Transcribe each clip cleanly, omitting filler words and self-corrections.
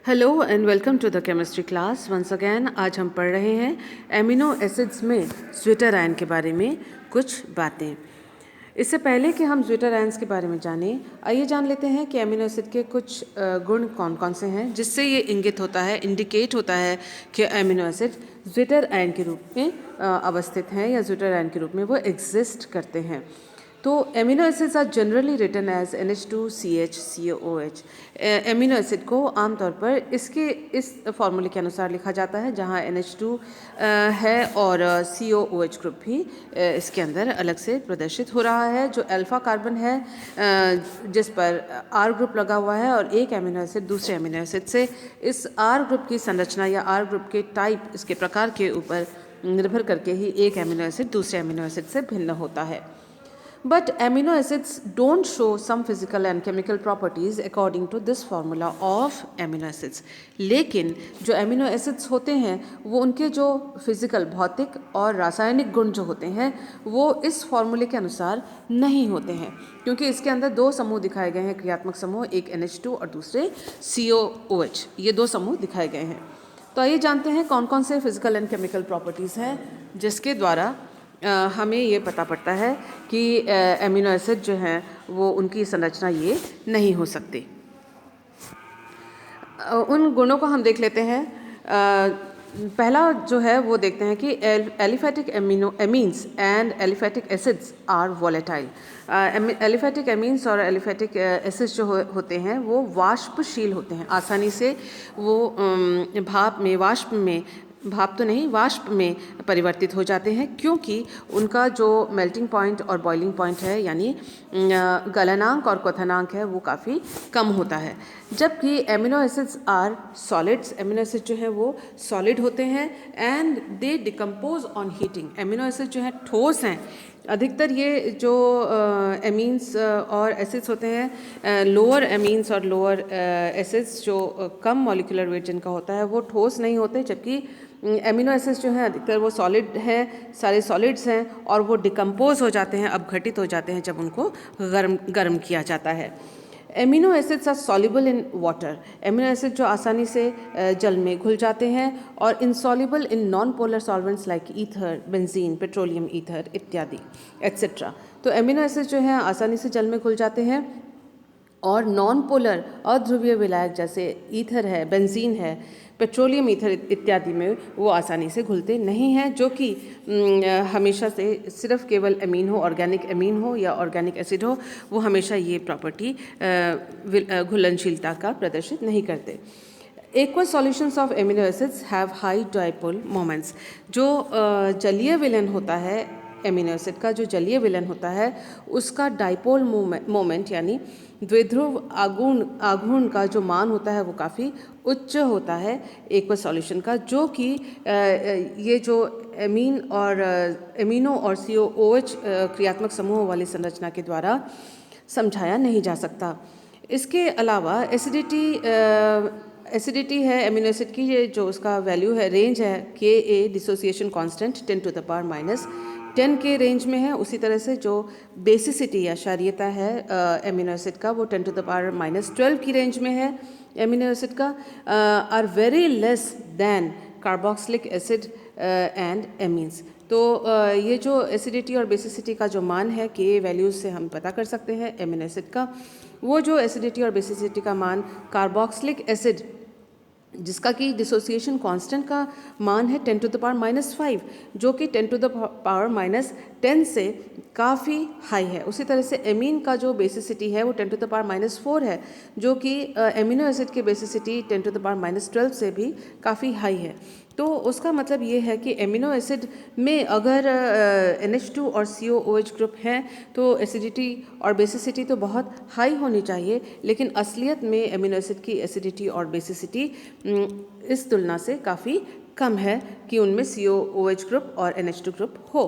Hello and welcome to the chemistry class once again. आज हम पढ़ रहे हैं एमिनो एसिड्स में ज्विटर आयन के बारे में कुछ बातें। इससे पहले कि हम ज्विटर आयन्स के बारे में जानें, आइए जान लेते हैं कि एमिनो एसिड के कुछ गुण कौन कौन से हैं जिससे ये इंगित होता है, इंडिकेट होता है कि एमिनो एसिड ज्विटर आयन के रूप में अवस्थित हैं या ज्विटर आयन के रूप में वो एग्जिस्ट करते हैं। तो amino acids are generally written as NH2CH amino acid को आमतौर पर इसके इस फॉर्मूले के अनुसार लिखा जाता है जहां NH2 है और COOH ग्रुप भी इसके अंदर अलग से प्रदर्शित हो रहा है। जो अल्फा कार्बन है जिस पर R ग्रुप लगा हुआ है और एक एमिनो एसिड दूसरे एमिनो एसिड से इस R ग्रुप की संरचना या R ग्रुप के टाइप, इसके प्रकार के ऊपर निर्भर करके ही एक एमिनो एसिड दूसरे एमिनो एसिड से भिन्न होता है। But amino acids don't show some physical and chemical properties according to this formula of amino acids. लेकिन जो एमिनो एसिड्स होते हैं वो उनके जो फिजिकल, भौतिक और रासायनिक गुण जो होते हैं वो इस फॉर्मूले के अनुसार नहीं होते हैं, क्योंकि इसके अंदर दो समूह दिखाए गए हैं, क्रियात्मक समूह, एक NH2 और दूसरे COOH। ये दो समूह दिखाए गए हैं। तो आइए जानते हैं कौन कौन से फिजिकल एंड केमिकल प्रॉपर्टीज़ हैं जिसके द्वारा हमें ये पता पड़ता है कि एमिनो एसिड जो हैं वो उनकी संरचना ये नहीं हो सकती। उन गुणों को हम देख लेते हैं। पहला जो है वो देखते हैं कि aliphatic amines and aliphatic acids are volatile. Aliphatic amines और एलिफेटिक एसिड्स जो होते हैं वो वाष्पशील होते हैं, आसानी से वो वाष्प में परिवर्तित हो जाते हैं, क्योंकि उनका जो मेल्टिंग पॉइंट और बॉइलिंग पॉइंट है यानी गलनांक और क्वथनांक है वो काफ़ी कम होता है। जबकि amino acids are solids, amino acid जो है वो सॉलिड होते हैं and they decompose on heating. Amino acid जो है ठोस हैं। अधिकतर ये जो एमीन्स और एसिड्स होते हैं, लोअर एमीन्स और लोअर एसिड्स जो कम मॉलिक्यूलर वेट जिनका होता है वो ठोस नहीं होते, जबकि एमिनो एसिड्स जो हैं अधिकतर वो सॉलिड हैं, सारे सॉलिड्स हैं और वो डिकम्पोज हो जाते हैं, अपघटित हो जाते हैं जब उनको गर्म किया जाता है। Amino acids are soluble in water. Amino acid जो आसानी से जल में घुल जाते हैं और insoluble in non polar solvents like ether, benzene, petroleum ether इत्यादि एट्सेट्रा। तो एमिनो एसिड जो हैं आसानी से जल में घुल जाते हैं और नॉन पोलर अध्रुवीय विलायक जैसे ईथर है, बेंजीन है, पेट्रोलियम ईथर इत्यादि में वो आसानी से घुलते नहीं हैं, जो कि हमेशा से सिर्फ केवल एमीन हो, ऑर्गेनिक एमीन हो या ऑर्गेनिक एसिड हो, वो हमेशा ये प्रॉपर्टी घुलनशीलता का प्रदर्शित नहीं करते। Aqueous solutions of amino acids have high dipole moments। जो जलीय विलयन होता है एमिनो एसिड का, जो जलीय विलयन होता है उसका डाइपोल मोमेंट यानी द्विध्रुव आघूर्ण का जो मान होता है वो काफ़ी उच्च होता है एक्वस सॉल्यूशन का, जो कि ये जो एमिनो और COOH क्रियात्मक समूहों वाली संरचना के द्वारा समझाया नहीं जा सकता। इसके अलावा एसिडिटी है एमिनो एसिड की, ये जो उसका वैल्यू है, रेंज है Ka डिसोसिएशन कांस्टेंट 10⁻⁻10 के रेंज में है। उसी तरह से जो बेसिसिटी या क्षारीयता है एमिनो एसिड का वो 10⁻12 की रेंज में है। एमिनो एसिड का are very less than carboxylic acid and amines. तो ये जो एसिडिटी और बेसिसिटी का जो मान है Ka वैल्यूज से हम पता कर सकते हैं एमिनो एसिड का। वो जो एसिडिटी और बेसिसिटी का मान कार्बोक्सिलिक एसिड जिसका कि डिसोसिएशन कांस्टेंट का मान है 10⁻⁻5, जो कि 10⁻⁻10 से काफ़ी हाई है। उसी तरह से एमीन का जो बेसिसिटी है वो 10⁻⁻4 है, जो कि एमिनो एसिड की बेसिसिटी 10⁻⁻12 से भी काफ़ी हाई है। तो उसका मतलब ये है कि एमिनो एसिड में अगर NH2 और COOH ग्रुप हैं तो एसिडिटी और बेसिसिटी तो बहुत हाई होनी चाहिए, लेकिन असलियत में एमिनो एसिड की एसिडिटी और बेसिसिटी इस तुलना से काफ़ी कम है कि उनमें COOH ग्रुप और NH2 ग्रुप हो।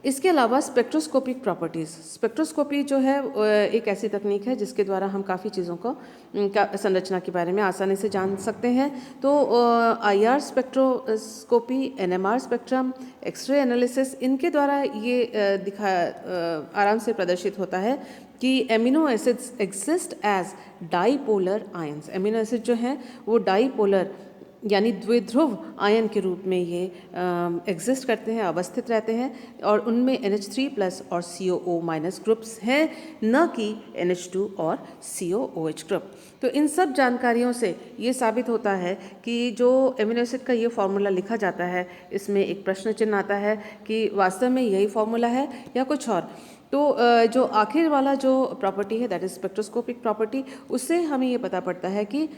इसके अलावा स्पेक्ट्रोस्कोपिक प्रॉपर्टीज़, स्पेक्ट्रोस्कोपी जो है एक ऐसी तकनीक है जिसके द्वारा हम काफ़ी चीज़ों को संरचना के बारे में आसानी से जान सकते हैं। तो IR spectroscopy, NMR spectrum, X ray analysis, इनके द्वारा ये आराम से प्रदर्शित होता है कि amino acids exist as dipolar ions. Amino acid जो हैं वो डाईपोलर यानी द्विध्रुव आयन के रूप में ये एग्जिस्ट करते हैं, अवस्थित रहते हैं, और उनमें NH3+ और COO- ग्रुप्स हैं, न कि NH2 और COOH ग्रुप। तो इन सब जानकारियों से ये साबित होता है कि जो एमिनो एसिड का ये फार्मूला लिखा जाता है, इसमें एक प्रश्न चिन्ह आता है कि वास्तव में यही फार्मूला है या कुछ और। तो जो आखिर वाला जो प्रॉपर्टी है, दैट इज स्पेक्ट्रोस्कोपिक प्रॉपर्टी, उससे हमें ये पता पड़ता है कि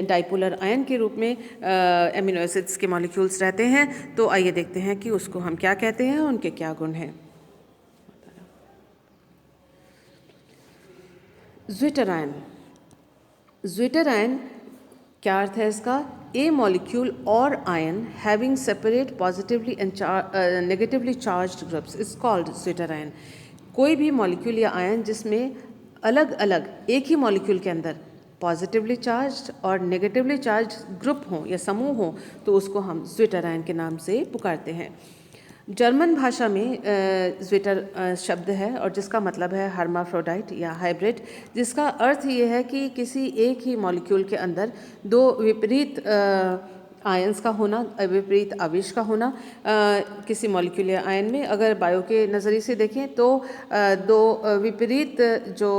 डाइपोलर आयन के रूप में एमिनो एसिड्स के मॉलिक्यूल्स रहते हैं। तो आइए देखते हैं कि उसको हम क्या कहते हैं, उनके क्या गुण हैं। ज्विटर आयन, ज्विटर आयन क्या अर्थ है इसका? ए मॉलिक्यूल और ion having separate positively and negatively charged groups is called zwitter ion. कोई भी मॉलिक्यूल या आयन जिसमें अलग अलग एक ही मॉलिक्यूल के अंदर पॉजिटिवली चार्ज्ड और नेगेटिवली चार्ज्ड ग्रुप हों या समूह हों, तो उसको हम ज्विटर आयन के नाम से पुकारते हैं। जर्मन भाषा में ज्विटर शब्द है और जिसका मतलब है हर्माफ्रोडाइट या हाइब्रिड, जिसका अर्थ ये है कि किसी एक ही मॉलिक्यूल के अंदर दो विपरीत आयंस का होना, विपरीत आवेश का होना। किसी मॉलिक्यूल या आयन में अगर बायो के नज़रिए से देखें तो दो विपरीत जो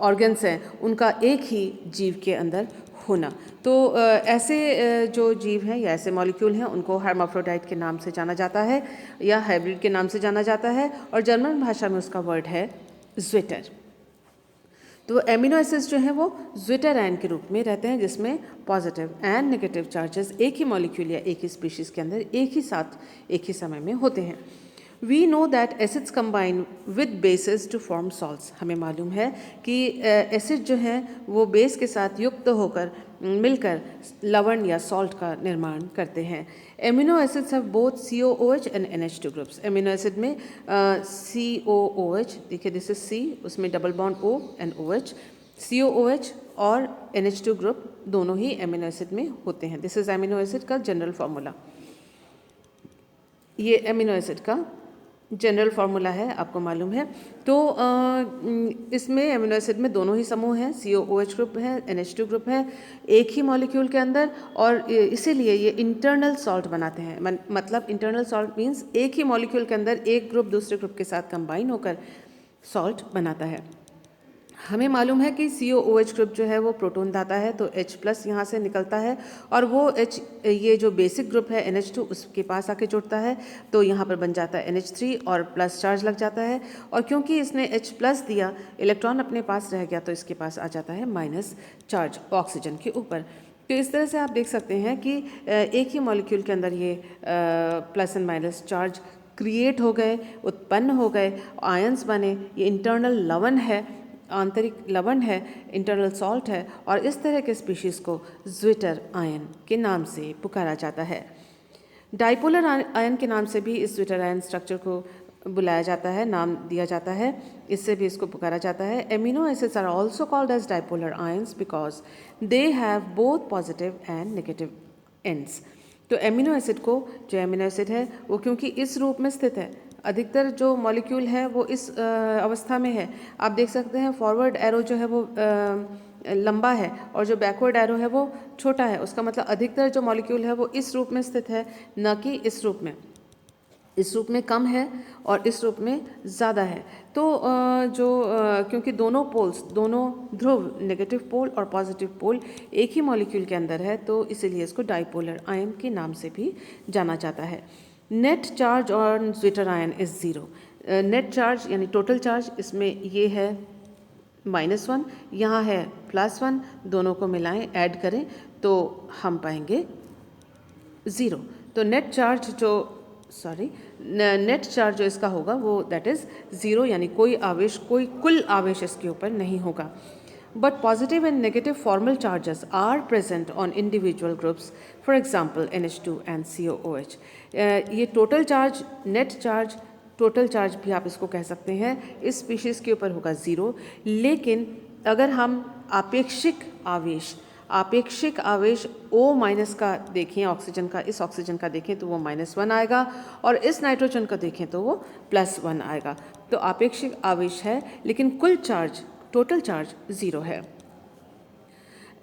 ऑर्गन्स हैं उनका एक ही जीव के अंदर होना। तो ऐसे जो जीव हैं या ऐसे मॉलिक्यूल हैं उनको हर्माफ्रोडाइट के नाम से जाना जाता है या हाइब्रिड के नाम से जाना जाता है, और जर्मन भाषा में उसका वर्ड है ज्विटर। तो एमिनो एसिड्स जो हैं वो ज्विटर आयन के रूप में रहते हैं, जिसमें पॉजिटिव एंड नेगेटिव चार्जेस एक ही मॉलिक्यूल या एक ही स्पीशीज़ के अंदर एक ही साथ एक ही समय में होते हैं। We know that acids combine with bases to form salts. हमें मालूम है कि एसिड जो हैं वो बेस के साथ युक्त होकर मिलकर लवण या सॉल्ट का निर्माण करते हैं। Amino acids have both COOH and NH2 groups. Amino acid में COOH, देखिए दिस इज C, उसमें double bond O and OH, COOH और NH2 ग्रुप दोनों ही एमिनो एसिड में होते हैं। दिस इज एमिनो एसिड का जनरल फार्मूला। ये एमिनो एसिड का जनरल फार्मूला है, आपको मालूम है। तो इसमें एमिनो एसिड में दोनों ही समूह हैं, COOH ग्रुप है, NH2 ग्रुप है, एक ही मॉलिक्यूल के अंदर, और इसीलिए ये इंटरनल सॉल्ट बनाते हैं। मतलब इंटरनल सॉल्ट मीन्स एक ही मॉलिक्यूल के अंदर एक ग्रुप दूसरे ग्रुप के साथ कंबाइन होकर सॉल्ट बनाता है। हमें मालूम है कि COOH ग्रुप जो है वो प्रोटॉन दाता है, तो H+ यहाँ से निकलता है और वो H, ये जो बेसिक ग्रुप है NH2 उसके पास आके जुड़ता है, तो यहाँ पर बन जाता है NH3 और प्लस चार्ज लग जाता है, और क्योंकि इसने H+ दिया, इलेक्ट्रॉन अपने पास रह गया, तो इसके पास आ जाता है माइनस चार्ज ऑक्सीजन के ऊपर। तो इस तरह से आप देख सकते हैं कि एक ही मॉलिक्यूल के अंदर ये plus and minus charge create हो गए, उत्पन्न हो गए, आयंस बने। ये इंटरनल लवण है, आंतरिक लवण है, इंटरनल सॉल्ट है, और इस तरह के स्पीशीज़ को ज्विटर आयन के नाम से पुकारा जाता है। डाइपोलर आयन के नाम से भी इस ज्विटर आयन स्ट्रक्चर को बुलाया जाता है, नाम दिया जाता है, इससे भी इसको पुकारा जाता है। Amino acids are also called as dipolar ions because they have both positive and negative ends. तो एमिनो एसिड को, जो एमिनो एसिड है वो क्योंकि इस रूप में स्थित है, अधिकतर जो मॉलिक्यूल है वो इस अवस्था में है। आप देख सकते हैं फॉरवर्ड एरो जो है वो लंबा है और जो बैकवर्ड एरो है वो छोटा है। उसका मतलब अधिकतर जो मॉलिक्यूल है वो इस रूप में स्थित है, न कि इस रूप में। इस रूप में कम है और इस रूप में ज़्यादा है। तो क्योंकि दोनों पोल्स, दोनों ध्रुव, नेगेटिव पोल और पॉजिटिव पोल एक ही मॉलिक्यूल के अंदर है, तो इसीलिए इसको डाइपोलर आयन के नाम से भी जाना जाता है। Net charge on zwitter ion is 0। Net charge यानी टोटल चार्ज, इसमें ये है -1, यहाँ है +1, दोनों को मिलाएं, ऐड करें तो हम पाएंगे 0। तो नेट चार्ज जो इसका होगा वो दैट इज़ 0, यानी कोई आवेश, कोई कुल आवेश इसके ऊपर नहीं होगा। but positive and negative formal charges are present on individual groups, for example NH2 and COOH. ये total charge, net charge, total charge भी आप इसको कह सकते हैं, इस स्पीशीज़ के ऊपर होगा 0, लेकिन अगर हम आपेक्षिक आवेश O माइनस का देखें, ऑक्सीजन का, इस ऑक्सीजन का देखें तो वो -1 आएगा, और इस नाइट्रोजन का देखें तो वो +1 आएगा। तो आपेक्षिक आवेश है, लेकिन कुल चार्ज, टोटल चार्ज 0 है।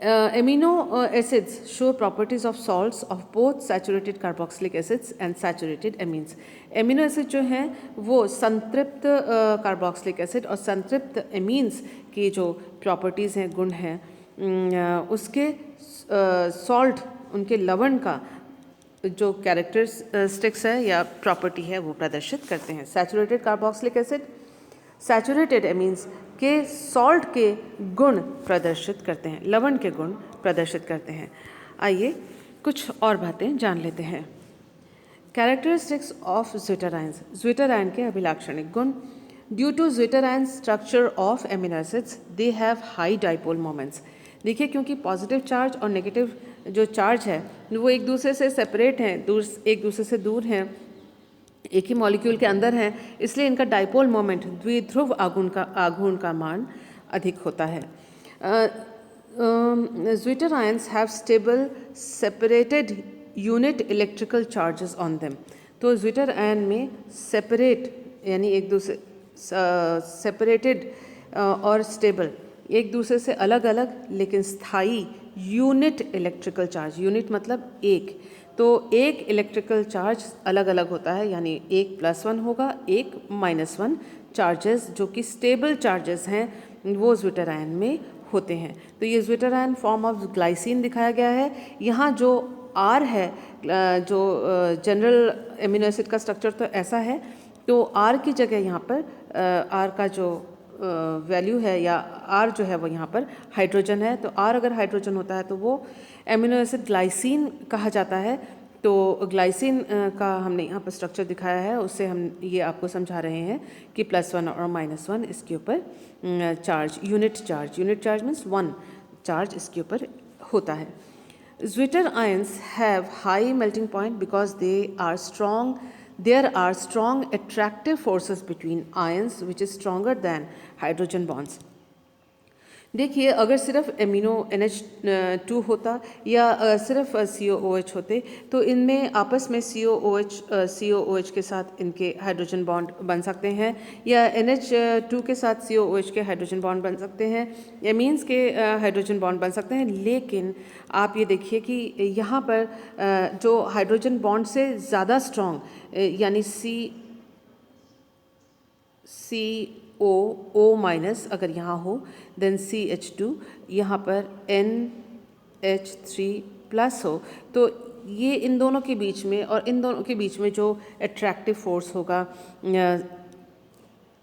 Amino acids show properties of salts of both saturated carboxylic acids and saturated amines. Amino acid जो हैं वो संतृप्त कार्बोक्सिलिक एसिड और संतृप्त एमीन्स की जो प्रॉपर्टीज़ हैं, गुण हैं, उसके सॉल्ट, उनके लवण का जो कैरेक्टरिस्टिक्स है या प्रॉपर्टी है वो प्रदर्शित करते हैं। Saturated carboxylic acid saturated amines के सॉल्ट के गुण प्रदर्शित करते हैं, लवण के गुण प्रदर्शित करते हैं। आइए कुछ और बातें जान लेते हैं। Characteristics of zwitter ions, zwitter ion के अभिलाक्षणिक गुण। Due to zwitter ion structure of amino acids they have high dipole moments. देखिए, क्योंकि पॉजिटिव चार्ज और नेगेटिव जो चार्ज है वो एक दूसरे से सेपरेट हैं, एक दूसरे से दूर हैं, एक ही मॉलिक्यूल के अंदर हैं, इसलिए इनका डाइपोल मोमेंट, द्विध्रुव आघूर्ण का मान अधिक होता है। Zwitter ions have stable separated unit electrical charges on them. तो ज्विटर आयन में सेपरेट यानी एक दूसरे सेपरेटेड और स्टेबल, एक दूसरे से अलग अलग लेकिन स्थायी यूनिट इलेक्ट्रिकल चार्ज, यूनिट मतलब एक, तो एक इलेक्ट्रिकल चार्ज अलग अलग होता है, यानी एक +1 होगा, एक -1 चार्जेस जो कि स्टेबल चार्जेस हैं वो ज्विटर आयन में होते हैं। तो ये zwitter ion form of glycine दिखाया गया है। यहाँ जो R है, जो जनरल एमिनो एसिड का स्ट्रक्चर तो ऐसा है, तो R की जगह यहाँ पर R का जो वैल्यू है या R जो है वो यहाँ पर हाइड्रोजन है। तो R अगर हाइड्रोजन होता है तो वो एमिनो एसिड ग्लाइसिन कहा जाता है। तो ग्लाइसिन का हमने यहाँ पर स्ट्रक्चर दिखाया है, उससे हम ये आपको समझा रहे हैं कि +1 और -1 इसके ऊपर charge, unit charge means 1 charge इसके ऊपर होता है। Zwitter ions have high melting point because there are strong attractive forces between ions which is stronger than hydrogen bonds. देखिए, अगर सिर्फ एमिनो NH2 होता या सिर्फ COOH होते तो इनमें आपस में COOH के साथ इनके हाइड्रोजन बॉन्ड बन सकते हैं, या NH2 के साथ COOH के हाइड्रोजन बॉन्ड बन सकते हैं, एमीन्स के हाइड्रोजन बॉन्ड बन सकते हैं। लेकिन आप ये देखिए कि यहाँ पर जो हाइड्रोजन बॉन्ड से ज़्यादा स्ट्रॉन्ग यानी O माइनस अगर यहाँ हो, देन CH2, यहाँ पर NH3 प्लस हो, तो ये इन दोनों के बीच में और इन दोनों के बीच में जो अट्रैक्टिव फोर्स होगा,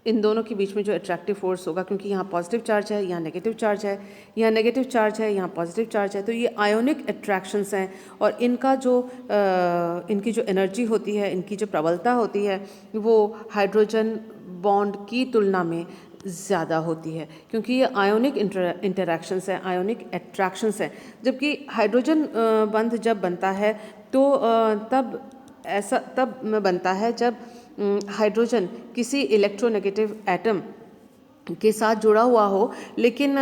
इन दोनों के बीच में जो अट्रैक्टिव फोर्स होगा, क्योंकि यहाँ पॉजिटिव चार्ज है, यहाँ नेगेटिव चार्ज है, यहाँ नेगेटिव चार्ज है, यहाँ पॉजिटिव चार्ज है, तो ये आयोनिक अट्रैक्शंस हैं और इनका जो इनकी जो एनर्जी होती है, इनकी जो प्रबलता होती है वो हाइड्रोजन बॉन्ड की तुलना में ज़्यादा होती है, क्योंकि ये आयोनिक इंटरैक्शंस हैं, आयोनिक अट्रैक्शंस हैं। जबकि हाइड्रोजन बंध जब बनता है तो तब बनता है जब हाइड्रोजन किसी इलेक्ट्रोनेगेटिव एटम के साथ जुड़ा हुआ हो, लेकिन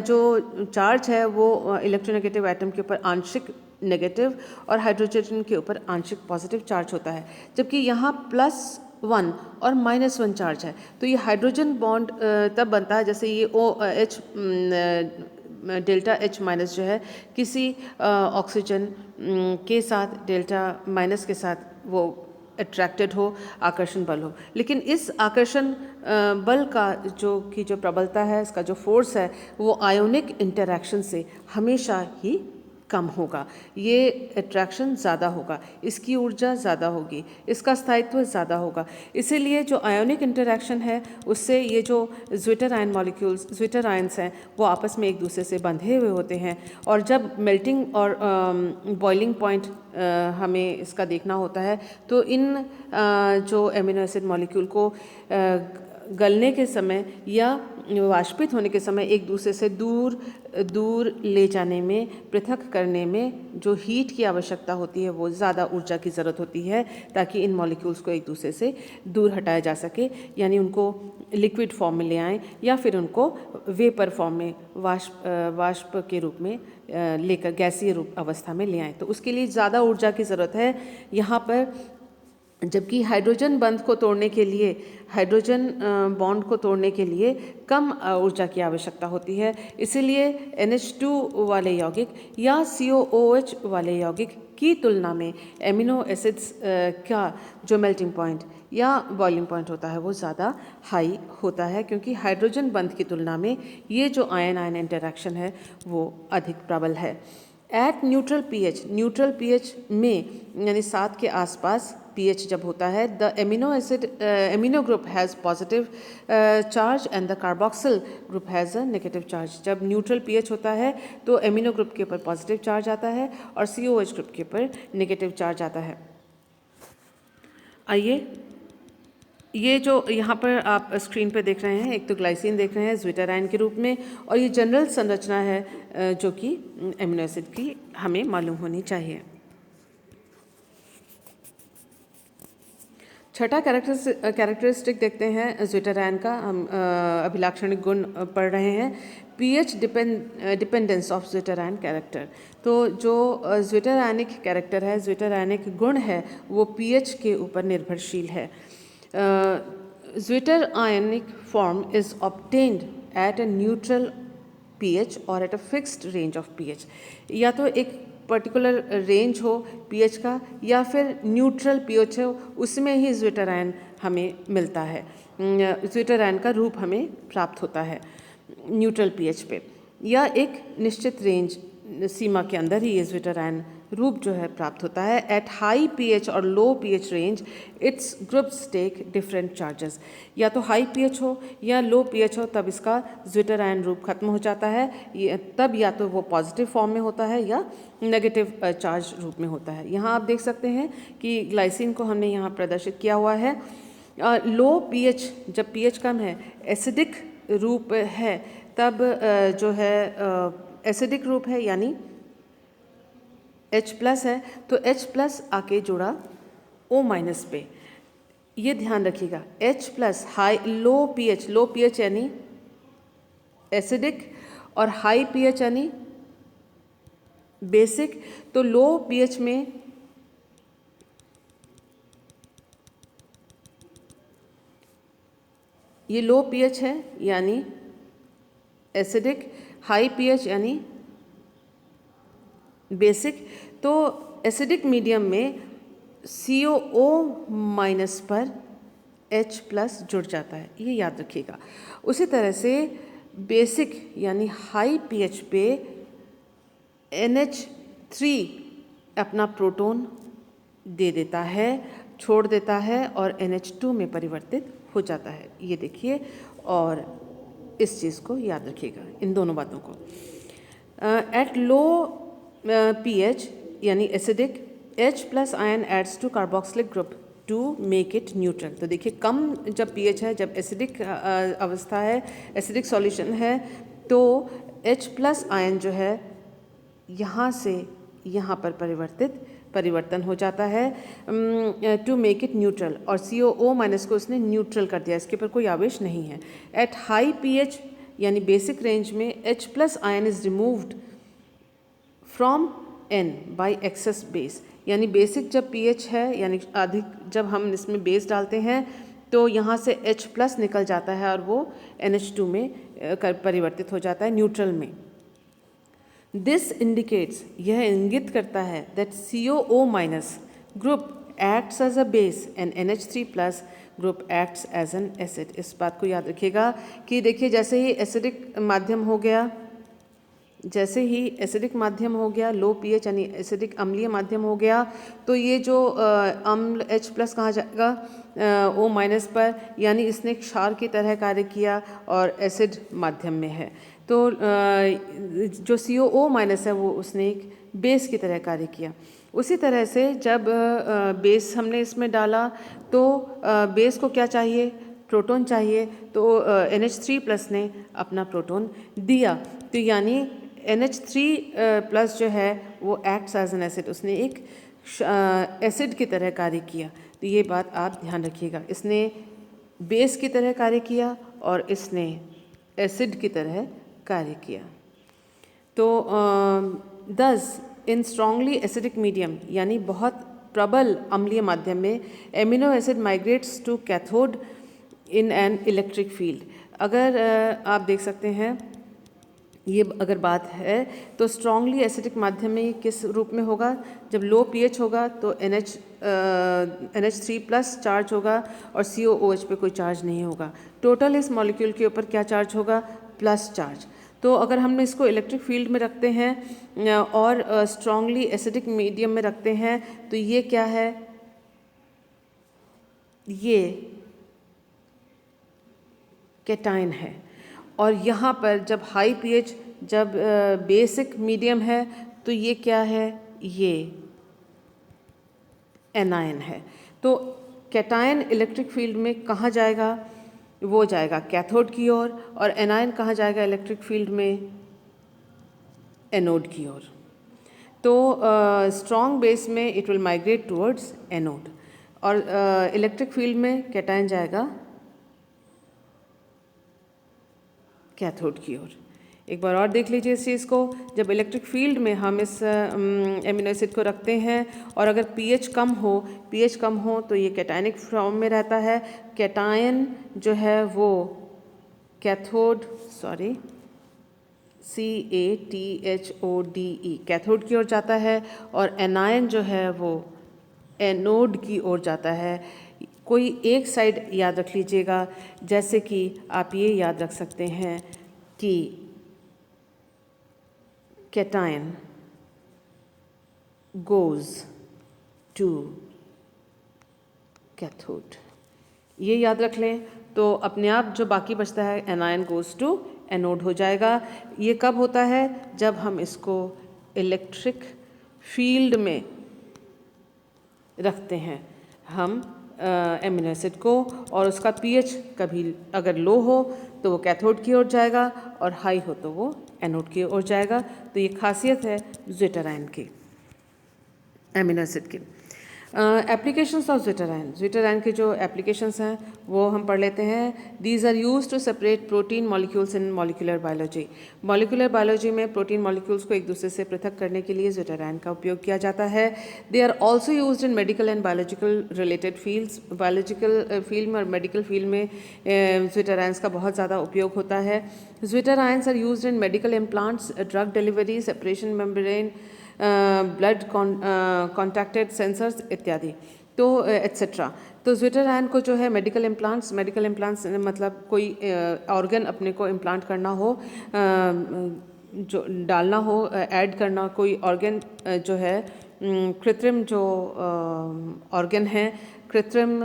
जो चार्ज है वो इलेक्ट्रोनेगेटिव एटम के ऊपर आंशिक नेगेटिव और हाइड्रोजन के ऊपर आंशिक पॉजिटिव चार्ज होता है। जबकि यहाँ +1 और -1 चार्ज है, तो ये हाइड्रोजन बॉन्ड तब बनता है जैसे ये OH डेल्टा H माइनस जो है किसी ऑक्सीजन के साथ डेल्टा माइनस के साथ वो अट्रैक्टेड हो, आकर्षण बल हो। लेकिन इस आकर्षण बल का जो प्रबलता है, इसका जो फोर्स है वो आयोनिक इंटरैक्शन से हमेशा ही कम होगा। ये अट्रैक्शन ज़्यादा होगा, इसकी ऊर्जा ज़्यादा होगी, इसका स्थायित्व ज़्यादा होगा। इसीलिए जो आयोनिक इंटरैक्शन है उससे ये जो zwitter ion molecules, zwitter ions हैं, वो आपस में एक दूसरे से बंधे हुए होते हैं। और जब मेल्टिंग और बॉइलिंग पॉइंट हमें इसका देखना होता है तो इन जो एमिनो एसिड मॉलिक्यूल को गलने के समय या वाष्पित होने के समय एक दूसरे से दूर दूर ले जाने में, पृथक करने में जो हीट की आवश्यकता होती है वो ज़्यादा ऊर्जा की ज़रूरत होती है ताकि इन मॉलिक्यूल्स को एक दूसरे से दूर हटाया जा सके, यानी उनको लिक्विड फॉर्म में ले आएँ या फिर उनको वेपर फॉर्म में वाष्प के रूप में लेकर गैसीय रूप अवस्था में ले आएँ। तो उसके लिए ज़्यादा ऊर्जा की ज़रूरत है यहाँ पर, जबकि हाइड्रोजन बंध को तोड़ने के लिए, हाइड्रोजन बॉन्ड को तोड़ने के लिए कम ऊर्जा की आवश्यकता होती है। इसीलिए NH2 वाले यौगिक या COOH वाले यौगिक की तुलना में एमिनो एसिड्स का जो मेल्टिंग पॉइंट या बॉइलिंग पॉइंट होता है वो ज़्यादा हाई होता है, क्योंकि हाइड्रोजन बंध की तुलना में ये जो आयन आयन इंटरेक्शन है वो अधिक प्रबल है। एट न्यूट्रल pH में यानी 7 के आसपास pH जब होता है, the amino group has positive charge and the carboxyl group has a negative charge. जब न्यूट्रल pH होता है तो एमिनो ग्रुप के ऊपर पॉजिटिव चार्ज आता है और COH ग्रुप के ऊपर नेगेटिव चार्ज आता है। आइए, ये जो यहाँ पर आप स्क्रीन पर देख रहे हैं, एक तो ग्लाइसिन देख रहे हैं ज्विटराइन के रूप में, और ये जनरल संरचना है जो कि एमिनो एसिड की हमें मालूम होनी चाहिए। छठा कैरेक्टरिस्टिक देखते हैं ज्विटराइन का। हम अभिलाक्षणिक गुण पढ़ रहे हैं। pH dependence of zwitterion character. तो जो ज्विटरायनिक कैरेक्टर है, ज्विटरायनिक गुण है, वो pH के ऊपर निर्भरशील है। Zwitter ionic form is obtained at a neutral pH or at a fixed range of pH। या तो एक पर्टिकुलर रेंज हो pH का या फिर न्यूट्रल pH हो, उसमें ही ज्विटराइन हमें मिलता है, ज्विटराइन का रूप हमें प्राप्त होता है न्यूट्रल pH पे, या एक निश्चित रेंज सीमा के अंदर ही ये ज्विटराइन रूप जो है प्राप्त होता है। एट हाई pH और low pH range its groups take different charges. या तो हाई pH हो या लो pH हो, तब इसका ज्विटराइन रूप खत्म हो जाता है। तब या तो वो पॉजिटिव फॉर्म में होता है या नेगेटिव चार्ज रूप में होता है। यहाँ आप देख सकते हैं कि ग्लाइसिन को हमने यहाँ प्रदर्शित किया हुआ है। लो pH, जब pH कम है, एसिडिक रूप है, तब जो है एसिडिक रूप है यानी H प्लस है, तो H प्लस आके जुड़ा O माइनस पे। ये ध्यान रखिएगा, H प्लस लो पीएच यानी एसिडिक और हाई pH यानी बेसिक। तो लो pH में ये लो pH है यानी एसिडिक, हाई pH यानी बेसिक। तो एसिडिक मीडियम में COO माइनस पर H प्लस जुड़ जाता है, ये याद रखिएगा। उसी तरह से बेसिक यानी हाई pH पे NH3 अपना प्रोटॉन दे देता है, छोड़ देता है और NH2 में परिवर्तित हो जाता है। ये देखिए और इस चीज़ को याद रखिएगा, इन दोनों बातों को। एट लो pH यानी acidic, H plus ion adds to carboxylic group to make it neutral. तो देखिए कम जब pH है, जब एसिडिक अवस्था है, एसिडिक सॉल्यूशन है, तो H प्लस आयन जो है यहाँ से यहाँ पर परिवर्तन हो जाता है टू मेक इट न्यूट्रल, और COO माइनस को उसने न्यूट्रल कर दिया, इसके ऊपर कोई आवेश नहीं है। एट हाई pH यानी बेसिक रेंज में H plus ion is removed from N bye access base. यानी बेसिक जब pH है यानी अधिक, जब हम इसमें बेस डालते हैं तो यहाँ से H प्लस निकल जाता है और वो NH2 में परिवर्तित हो जाता है न्यूट्रल में। दिस इंडिकेट्स, यह इंगित करता है that COO minus group acts as a base and NH3 plus group acts as an acid. इस बात को याद रखिएगा कि देखिए जैसे ही एसिडिक माध्यम हो गया, लो pH यानी एसिडिक अम्लीय माध्यम हो गया, तो ये जो अम्ल H प्लस कहाँ जाएगा O माइनस पर, यानी इसने क्षार की तरह कार्य किया और एसिड माध्यम में है। तो जो COO माइनस है वो उसने एक बेस की तरह कार्य किया। उसी तरह से जब बेस हमने इसमें डाला तो बेस को क्या चाहिए, प्रोटॉन चाहिए, तो NH3+ ने अपना प्रोटॉन दिया। तो यानी NH3+ जो है वो एक्ट्स एज एन एसिड, उसने एक एसिड की तरह कार्य किया। तो ये बात आप ध्यान रखिएगा, इसने बेस की तरह कार्य किया और इसने एसिड की तरह कार्य किया। तो दस इन स्ट्रांगली एसिडिक मीडियम यानी बहुत प्रबल अम्लीय माध्यम में amino acid migrates to cathode in an electric field. अगर आप देख सकते हैं, ये अगर बात है तो स्ट्रांगली एसिडिक माध्यम में किस रूप में होगा, जब लो pH होगा तो NH3+ चार्ज होगा और COOH पे कोई चार्ज नहीं होगा। टोटल इस मॉलिक्यूल के ऊपर क्या चार्ज होगा, प्लस चार्ज। तो अगर हम इसको इलेक्ट्रिक फील्ड में रखते हैं और स्ट्रांगली एसिडिक मीडियम में रखते हैं तो ये क्या है, ये कैटायन है। और यहाँ पर जब हाई pH, जब बेसिक मीडियम है तो ये क्या है, ये एनायन है। तो कैटायन इलेक्ट्रिक फील्ड में कहाँ जाएगा, वो जाएगा कैथोड की ओर, और एनायन कहाँ जाएगा इलेक्ट्रिक फील्ड में, एनोड की ओर। तो स्ट्रॉन्ग बेस में it will migrate towards anode, और इलेक्ट्रिक फील्ड में कैटायन जाएगा कैथोड की ओर। एक बार और देख लीजिए इस चीज़ को, जब इलेक्ट्रिक फील्ड में हम इस एमिनो एसिड को रखते हैं और अगर pH कम हो तो ये कैटायनिक फॉर्म में रहता है। कैटायन जो है वो कैथोड, CATHODE कैथोड की ओर जाता है, और एनायन जो है वो एनोड की ओर जाता है। कोई एक साइड याद रख लीजिएगा, जैसे कि आप ये याद रख सकते हैं कि कैटायन गोज़ टू कैथोड, ये याद रख लें तो अपने आप जो बाकी बचता है एनायन गोज़ टू एनोड हो जाएगा। ये कब होता है, जब हम इसको इलेक्ट्रिक फील्ड में रखते हैं, हम एमिनो एसिड को, और उसका pH कभी अगर लो हो तो वो कैथोड की ओर जाएगा और हाई हो तो वो एनोड की ओर जाएगा। तो ये खासियत है ज़्विटर की, एमिनो एसिड की। एप्लीकेशंस ऑफ ज़्विटर के जो एप्लीकेशंस हैं वो हम पढ़ लेते हैं। These are use to separate protein molecules in molecular biology. Molecular biology में प्रोटीन मॉलिक्यूल्स को एक दूसरे से पृथक करने के लिए ज़्विटर का उपयोग किया जाता है। They are also use in medical and biological related fields. Biological field में और मेडिकल फील्ड में ज़्विटर का बहुत ज़्यादा उपयोग होता है। Zwitter are use in medical implants, drug delivery, separation membrane, blood contacted sensors इत्यादि, तो एट्सेट्रा। तो ज़्विटर को जो है मेडिकल इम्प्लांट्स मतलब कोई ऑर्गन अपने को इम्प्लांट करना हो, जो डालना हो, ऐड करना, कोई ऑर्गन जो है कृत्रिम जो ऑर्गन हैं, कृत्रिम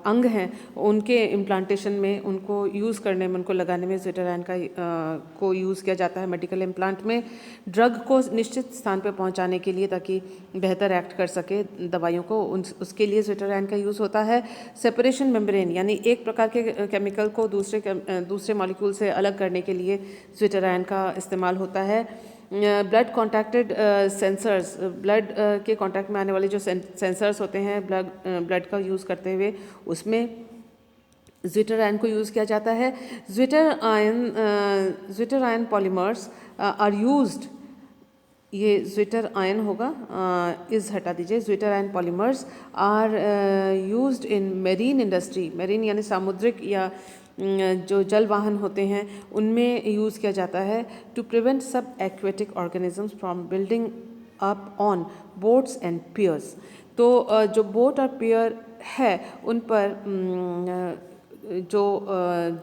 अंग हैं, उनके इम्प्लांटेशन में, उनको यूज़ करने में, उनको लगाने में ज़्विटर को यूज़ किया जाता है मेडिकल इम्प्लांट में। ड्रग को निश्चित स्थान पर पहुंचाने के लिए, ताकि बेहतर एक्ट कर सके दवाइयों को, उसके लिए ज़्विटर का यूज़ होता है। सेपरेशन मेम्ब्रेन यानी एक प्रकार के केमिकल को दूसरे मॉलिक्यूल से अलग करने के लिए ज़्विटर का इस्तेमाल होता है। ब्लड कॉन्टैक्टेड सेंसर्स, ब्लड के कांटेक्ट में आने वाले जो सेंसर्स होते हैं ब्लड का यूज़ करते हुए, उसमें ज़्विटर को यूज़ किया जाता है। Zwitter ion polymers are used, ये ज़्विटर आयन होगा, इस हटा दीजिए। Zwitter ion polymers are used in marine industry, marine यानी सामुद्रिक या जो जल वाहन होते हैं उनमें यूज़ किया जाता है। To prevent sub aquatic organisms from building up on boats and piers. तो जो बोट और पियर है उन पर जो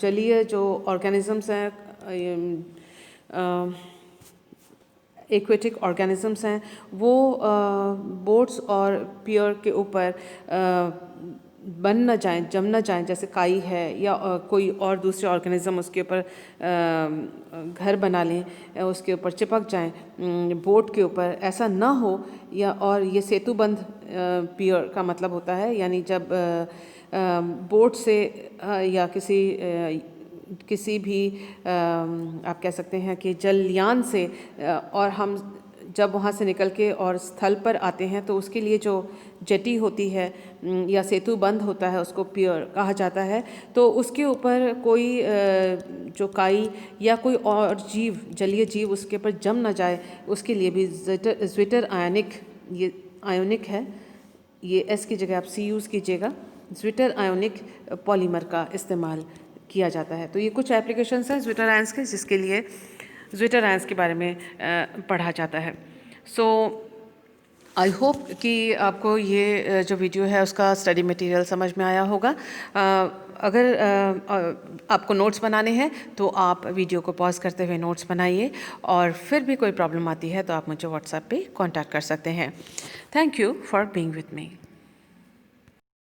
जलीय जो ऑर्गेनिजम्स हैं, एक्वेटिक ऑर्गेनिजम्स हैं, वो बोट्स और पियर के ऊपर बन न जाएं, जम न जाएं, जैसे काई है या कोई और दूसरे ऑर्गेनिज्म उसके ऊपर घर बना लें, उसके ऊपर चिपक जाएं बोट के ऊपर, ऐसा ना हो। या और ये सेतुबंध पियर का मतलब होता है, यानी जब बोट से या किसी भी आप कह सकते हैं कि जलयान से और हम जब वहाँ से निकल के और स्थल पर आते हैं तो उसके लिए जो जेटी होती है या सेतु बंद होता है उसको पियर कहा जाता है। तो उसके ऊपर कोई जो काई या कोई और जीव जलीय जीव उसके ऊपर जम ना जाए उसके लिए भी ज्विटर आयनिक, ये आयोनिक है, ये एस की जगह आप सी यूज़ कीजिएगा, ज्विटर आयोनिक पॉलीमर का इस्तेमाल किया जाता है। तो ये कुछ एप्लीकेशंस हैं ज्विटर आयंस के जिसके लिए ज्विटर आयंस के बारे में पढ़ा जाता है। सो आई होप कि आपको ये जो वीडियो है उसका स्टडी मटेरियल समझ में आया होगा। अगर आपको नोट्स बनाने हैं तो आप वीडियो को पॉज करते हुए नोट्स बनाइए, और फिर भी कोई प्रॉब्लम आती है तो आप मुझे व्हाट्सएप पे कांटेक्ट कर सकते हैं। Thank you for being with me.